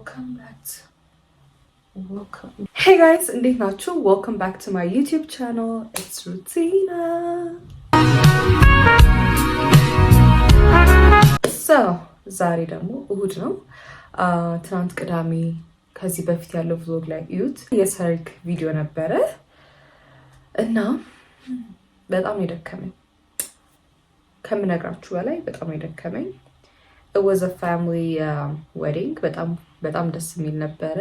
Welcome. Hey guys, እንዴት ናችሁ? Welcome back to my YouTube channel. It's Rutina. So, ዛሬ ደግሞ እሁድ ነው። ትናንት ቅዳሜ ከዚህ በፊት ያለው vlog ላይ እዩት። የሰርግ ቪዲዮ ነበረ እና በጣም የደከመኝ ከምነግራችሁ በላይ በጣም የደከመኝ it was a family wedding በጣም ደስ የሚል ነበረ።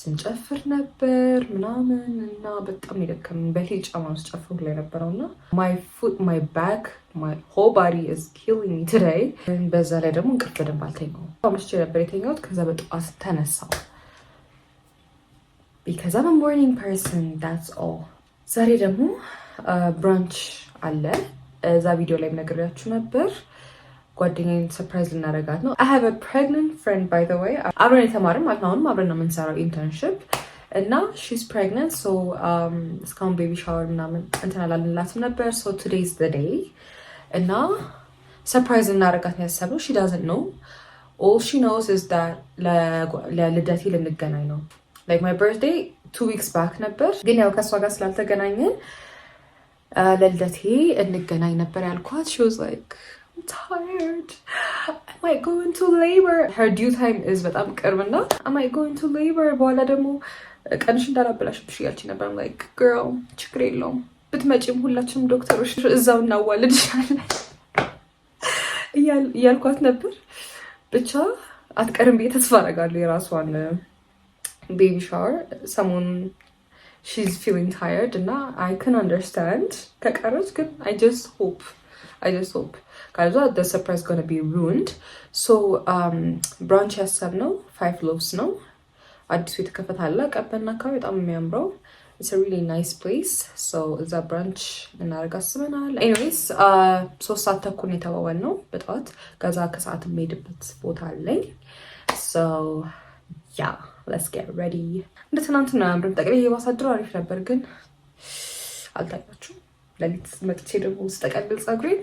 ስንጨፍር ነበር ምናምን እና በጣም የደከመኝ በቴ ጫማ ውስጥ ጨፍሩ ላይ ነበረውና my foot, my back, my whole body is killing me today። በዛ ላይ ደግሞ እንቅልፍ በደንብ አልተኛሁም። አምሽቼ ነበር የተኛሁት። ከዛ በጠዋት ተነሳሁ because I'm a morning person, that's all። ዛሬ ደግሞ ብራንች አለ። እዛ ቪዲዮ ላይ ነግሬያችሁ ነበር። ጓደኛዬን ሰርፕራይዝ ልናደርጋት ነው። I have a pregnant friend by the way። አብረን የተማርን ማለት ነው። አሁንም አብረን ነው የምንሰራው ኢንተርንሺፕ እና she's pregnant so እስካሁን ቤቢ ሻወር ምናምን እንትን አላልንላትም ነበር so today's the day እና ሰርፕራይዝ ልናደርጋት ነው ያሰብነው። she doesn't know. all she knows is that ለልደቴ ልንገናኝ ነው። like my birthday 2 weeks back ነበር ግን ያው ከሷ ጋር ስላልተገናኘን ለልደቴ እንገናኝ ነበር ያልኳት። she was like I'm tired. I might go into labor. Her due time is በጣም ቅርብና I might go into labor በኋላ ደግሞ ቀንሽ እንዳላበላሽብሽ እያልችኝ ነበር። I'm like girl ችግር የለውም ብትመጪም ሁላችንም ዶክተሮች እዛው እናዋልድሻለን እያልኳት ነበር። ብቻ አትቀርም ብዬ ተስፋ አደርጋለሁ። የራሷን ቤቢ ሻወር ሰሞኑን she's feeling tired እና I can understand ከቀረች ግን I just hope ካለዛ the surprise gonna be ruined so brunch ያሰብነው 5 loaves ነው። አዲሱ የተከፈተ አለ ቀበና አካባቢ በጣም የሚያምረው it's a really nice place so እዛ brunch እናደርግ አስበናል። anyways 3 ሰዓት ተኩል የተባባል ነው በጠዋት። ከዛ ከሰዓት የምሄድበት ቦታ አለኝ so yeah let's get ready። እንደ ትናንትና አምሮን ጠቅላይ የባሳድሮ አሪፍ ነበር ግን አልታያችሁም። ለሊት መጥቼ ደግሞ ስጠቀልል ፀጉሬን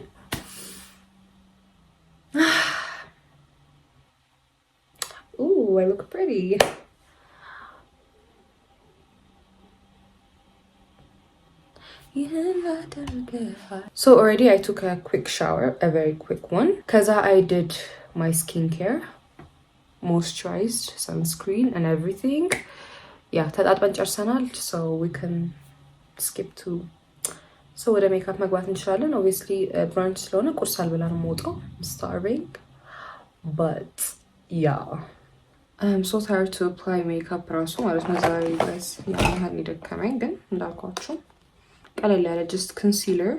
ooh I look pretty. So already I took a quick shower, a very quick one. Cause I did my skincare, moisturized, sunscreen and everything. Yeah, ተጣጥበን ጨርሰናል so we can skip to so ወደ ሜካፕ መግባት እንችላለን። obviously ብራንች ስለሆነ ቁርስ አልበላ ነው የምወጣው starving but yeah I'm so tired to apply makeup ራሱ ማለት ነው ዛሬ guys ያህል ደከመኝ ግን እንዳልኳችሁ ቀለል ያለ just concealer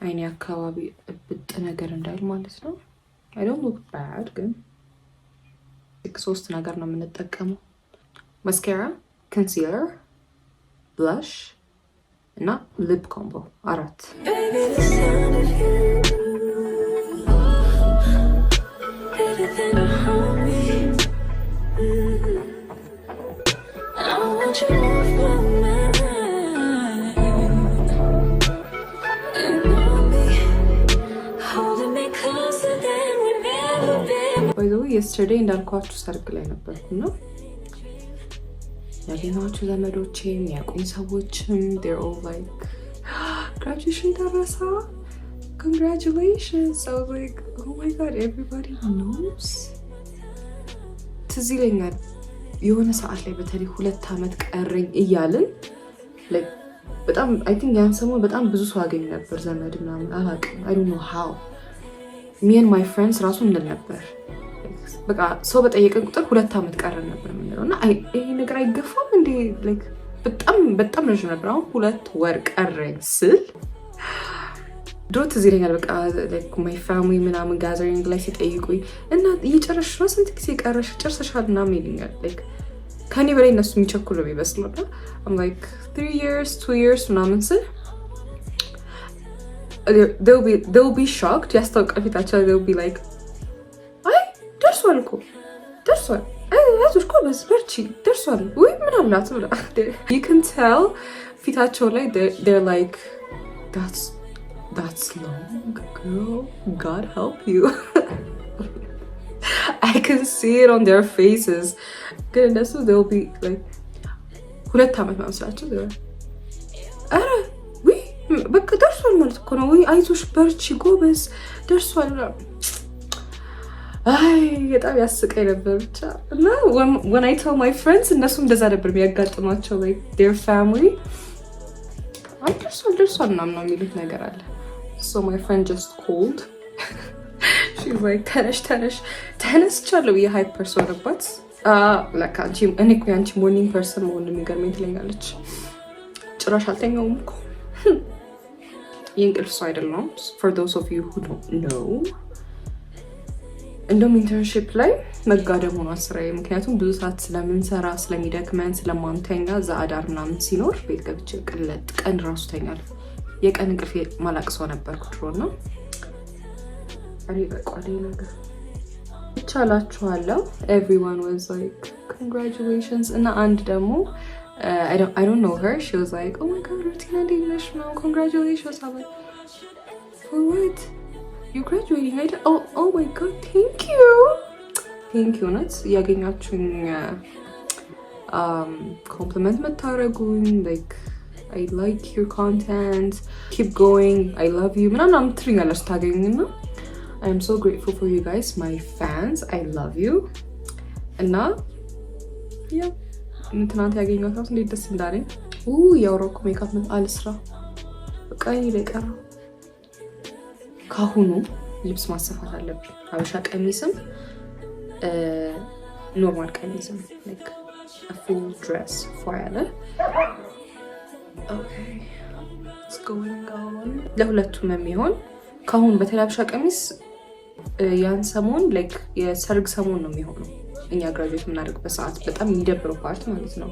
አይኔ አካባቢ ብጥ ነገር እንዳይል ማለት ነው። I don't look bad ግን ሶስት ነገር ነው የምንጠቀመው mascara, concealer, blush እና ሊፕ ኮምቦ 4 by the way yesterday እንዳልኳችሁ ሰርግ ላይ ነበርኩና ያገኘኋቸው ዘመዶቼም ያቁኝ ሰዎችም they're all like graduation ደረሳ congratulations I was like oh my god everybody knows። ትዝ ይለኛል የሆነ ሰዓት ላይ በተለይ 2 ዓመት ቀረኝ እያልን like በጣም I think ያን ሰሞን በጣም ብዙ ሰው አገኝ ነበር ዘመድ ምናምን አላውቅም I don't know how me and my friends ራሱ እንል ነበር በቃ ሰው በጠየቀን ቁጥር 2 ዓመት ቀረን ነበር ምንድነውና ይሄ ነገር አይገፋም እንዴ like በጣም ነው ነበር። አሁን 2 ወር ቀረኝ ስል ድሮ ትዝ ይለኛል በቃ like my family ምናምን gathering ላይ ሲጠይቁኝ እና እየጨረስሽ ነው ስንት ጊዜ ቀረሽ ጨርሰሻል ምናምን ይሉኛል like ከኔ በላይ እነሱ የሚቸኩሉ ነው የሚመስለው እና I'm like 3 years 2 years ምናምን ስል they'll be shocked ያስታውቃል ፊታቸው they'll be like ደርሷል እኮ ደርሷል አይዞሽ እኮ በርቺ ደርሷል ወይ ምናምን አትብላ you can tell ፊታቸው ላይ they're like that's long girl God help you I can see it on their faces. ግን እነሱ they'll be like 2 ዓመት ማምስላቸው they አረ ወይ በቃ ደርሷል ማለት እኮ ነው ወይ አይዞሽ በርቺ ጎበዝ ደርሷል። አይ በጣም ያስቀኝ ነበር ብቻ እና when I tell my friends እነሱ እንደዛ ነበር የሚያጋጥማቸው like their family ደርሷል ምናምን የሚሉት ነገር አለ። So my friend just called. She's like ተነስቻለሁ ብዬ ሃይፕ ፐርሰን ነባት። like እኔ እኮ ያንቺ ሞርኒንግ ፐርሰን መሆን የሚገርመኝ ትለኛለች። ጭራሽ አልተኛውም እኮ የእንቅልፍ ሰው አይደለሁም። For those of you who don't know እንደውም ኢንተርንሺፕ ላይ መጋደም ሆኖ ስራዬ ምክንያቱም ብዙ ሰዓት ስለምንሰራ ስለሚደክመን ስለማንተኛ እዛ አዳር ምናምን ሲኖር ቤት ገብቼ ቅለጥ ቀን ራሱ ተኛለሁ። የቀን እንቅልፍ ማላቅሰው ነበርኩ ድሮና አሬ በቃሌ ነገር ይቻላችኋለሁ። everyone was like congratulations እና አንድ ደግሞ I don't know her, she was like oh my god Rutina English now congratulations. I'm like for what? You're graduating. Oh my god, thank you ነት ያገኛችሁኝ compliment መታረጉኝ like I like your content, keep going, I love you ምናምን ትሪኛለሽ ታገኙና I am so grateful for you guys, my fans, I love you እና yeah ትናንት ያገኘሁት ራሱ እንዴት ደስ እንዳለኝ ያወራኩ ሜካፕ አልስራ በቃ ይለቀራ ካሁኑ ልብስ ማሰፋት አለብኝ። ሀበሻ ቀሚስም ኖርማል ቀሚስም like a full dress for ያለ okay it's going on ለሁለቱም የሚሆን ካሁን በተለይ ሀበሻ ቀሚስ ያን ሰሞን like የሰርግ ሰሞን ነው የሚሆነው። እኛ ግራጁዌት የምናደርግበት ሰዓት በጣም የሚደብረው ፓርት ማለት ነው።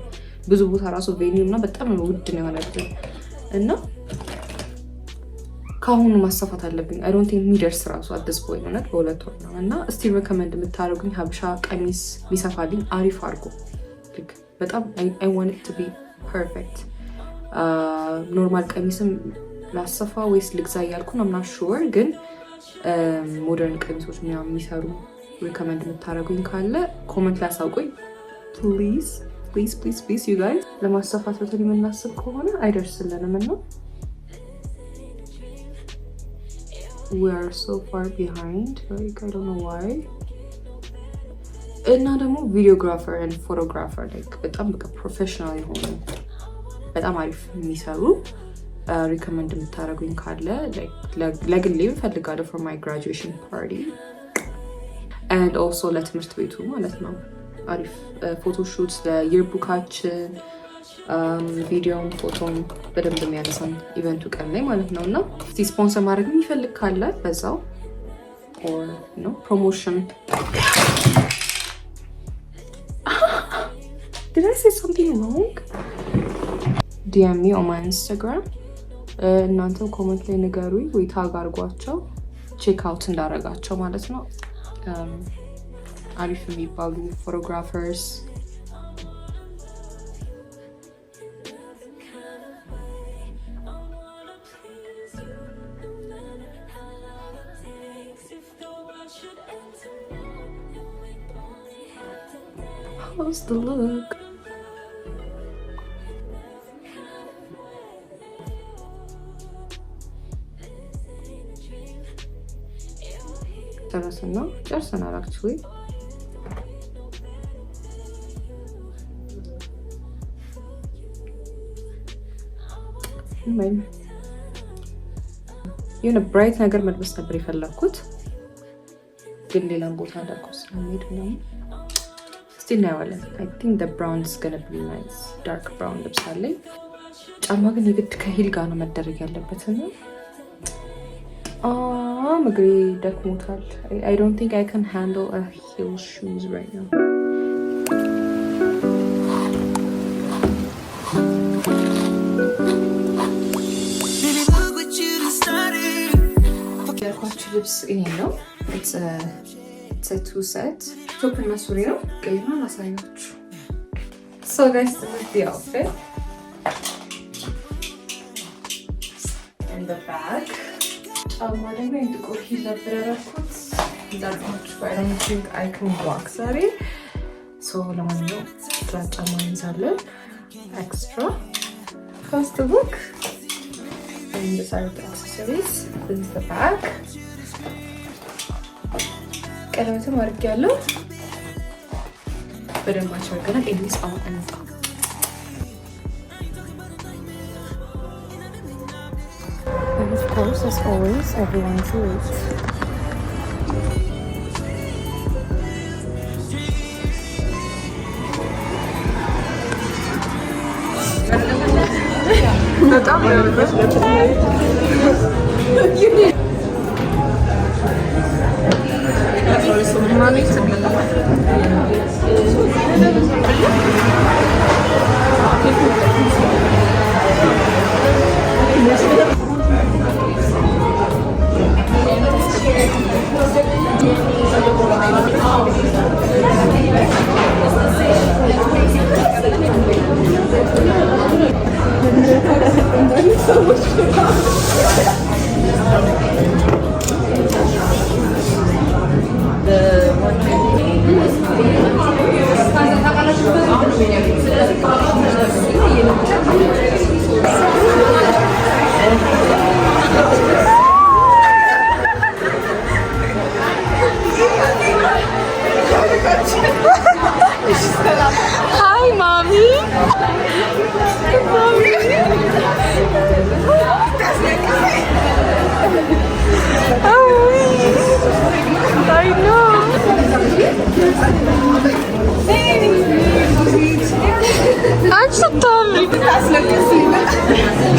ብዙ ቦታ ራሱ ቬኒው እና በጣም ውድ ነው የሆነብን እና ካሁኑ ማሰፋት አለብኝ። I don't think የሚደርስ ራሱ at this point ማለት በሁለት ወር ነው እና እስቲ recommend የምታደርጉኝ ሀበሻ ቀሚስ ቢሰፋልኝ አሪፍ አድርጎ like በጣም I want it to be perfect. ኖርማል ቀሚስም ላሰፋ ወይስ ልግዛ እያልኩ ነው I'm not sure ግን ሞደርን ቀሚሶች ምናምን የሚሰሩ recommend የምታደርጉኝ ካለ ኮሜንት ላይ አሳውቁኝ please you guys። ለማሰፋት በተለይ የምናስብ ከሆነ አይደርስልንም እና we are so far behind like I don't know why እና ደግሞ videographer and photographer like በጣም በቃ ፕሮፌሽናል የሆኑ በጣም አሪፍ የሚሰሩ recommend የምታደርጉኝ ካለ like ለግሌ እፈልጋለሁ for my graduation party and also ለትምህርት ቤቱ ማለት ነው። አሪፍ ፎቶሹት ለየርቡካችን ቪዲዮም ፎቶም በደንብ የሚያነሳን ኢቨንቱ ቀን ላይ ማለት ነው እና እስቲ ስፖንሰር ማድረግ የሚፈልግ ካለ በዛው or no promotion. Did I say something wrong? DM me on my Instagram. እናንተም ኮሜንት ላይ ንገሩኝ ወይ ታግ አድርጓቸው ቼክ አውት እንዳረጋቸው ማለት ነው። አሪፍ የሚባሉ ፎቶግራፈርስ How's the look? ጨርሰናል actually. የሆነ ብራይት ነገር መልበስ ነበር የፈለኩት ግን ሌላም ቦታ እንዳልኩት ስለሚሄድ ነው። እስቲ እናየዋለን። I think the brown is gonna be nice. dark brown ልብሳለኝ። ጫማ ግን የግድ ከሂል ጋር ነው መደረግ ያለበት ነው። እግሬ ደክሞታል። I don't think I can handle a heel shoes right now. ያልኳችሁ ልብስ ይሄ ነው። it's a two set top እና ሱሪ ነው። ቀይና ላሳያችሁ። So guys, this is the outfit and the bag. ጫማ ደግሞ ጥቁር ሂል ነበር ያደረኩት I don't think I can walk ዛሬ so ለማንኛውም ፍላት ጫማ እንይዛለን extra first book and these are the accessories. This is the bag. ቀለበትም አድርጌያለሁ በደንብ አድርገናል ኤኒስ አውጣ and of course as always everyone's late. በጣም Hi, mommy. I know. I'm so sorry.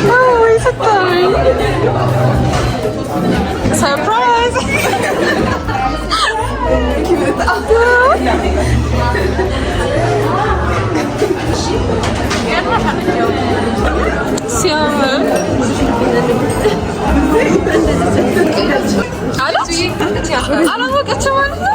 Oh, I'm so sorry. Surprise. ሲያምር አላወቀችም ማለት ነው።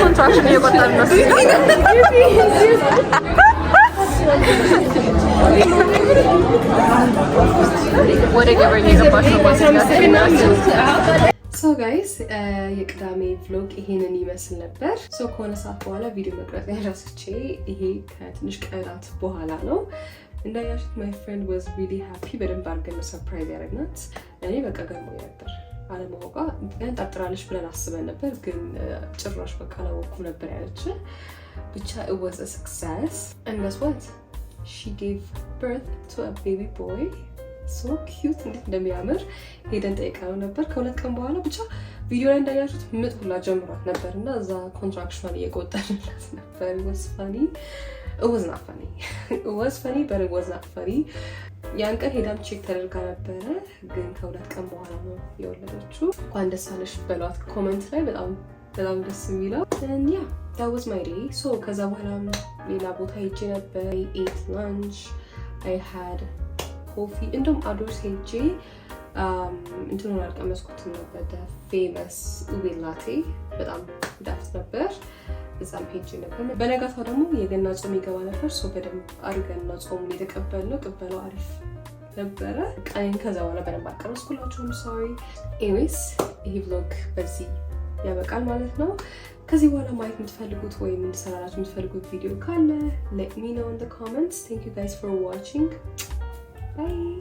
ኮንትራክሽን እየቆጠርን ነው። ወደ ገበያ እየገባች ነው። ሶ ጋይስ የቅዳሜ ቭሎግ ይሄንን ይመስል ነበር። ሶ ከሆነ ሰዓት በኋላ ቪዲዮ መቅረጽ ያራስቼ ይሄ ከትንሽ ቀናት በኋላ ነው። እንዳያችሁት ማይ ፍሬንድ ዋዝ ሪሊ ሃፒ። በደንብ አድርገን ነው ሰርፕራይዝ ያደረግናት። እኔ በቃ ገርሞኝ ነበር አለማወቋ። ያን ጠርጥራለች ብለን አስበን ነበር፣ ግን ጭራሽ በቃ አላወኩም ነበር ያለች። ብቻ it was a success and guess what, she gave birth to a baby boy. so cute እንዴት እንደሚያምር ሄደን ጠይቀነው ነበር። ከሁለት ቀን በኋላ ብቻ ቪዲዮ ላይ እንዳያችሁት ምጥ ሁላ ጀምሯት ነበር እና እዛ ኮንትራክሽኗን እየቆጠርላት ነበር። it was funny. It was not funny. It was funny, but it was not funny. ያን ቀን ሄዳም ቼክ ተደርጋ ነበረ፣ ግን ከሁለት ቀን በኋላ ነው የወለደችው። እንኳን ደስ አለሽ በሏት ኮሜንት ላይ። በጣም በጣም ደስ የሚለው and yeah that was my day so ከዛ በኋላ ሌላ ቦታ ሄጄ ነበር I ate lunch I had coffee እንደውም አዶርስ ሄጄ እንትኑን አልቀመስኩትም ነበር the famous ube latte በጣም ዳስ ነበር እዛም ሄጄ ነበር በነጋታው ደግሞ የገና ጾም ይገባ ነበር so በደንብ አድርገን ጾሙን የተቀበልነው ቅበላው አሪፍ ነበረ ቀን ከዛ በኋላ በደንብ አቀረስኩላችሁ sorry anyways ይሄ vlog በዚህ ያበቃል ማለት ነው ከዚህ በኋላ ማየት የምትፈልጉት ወይም እንድሰራላችሁ የምትፈልጉት ቪዲዮ ካለ let me know in the comments thank you guys for watching bye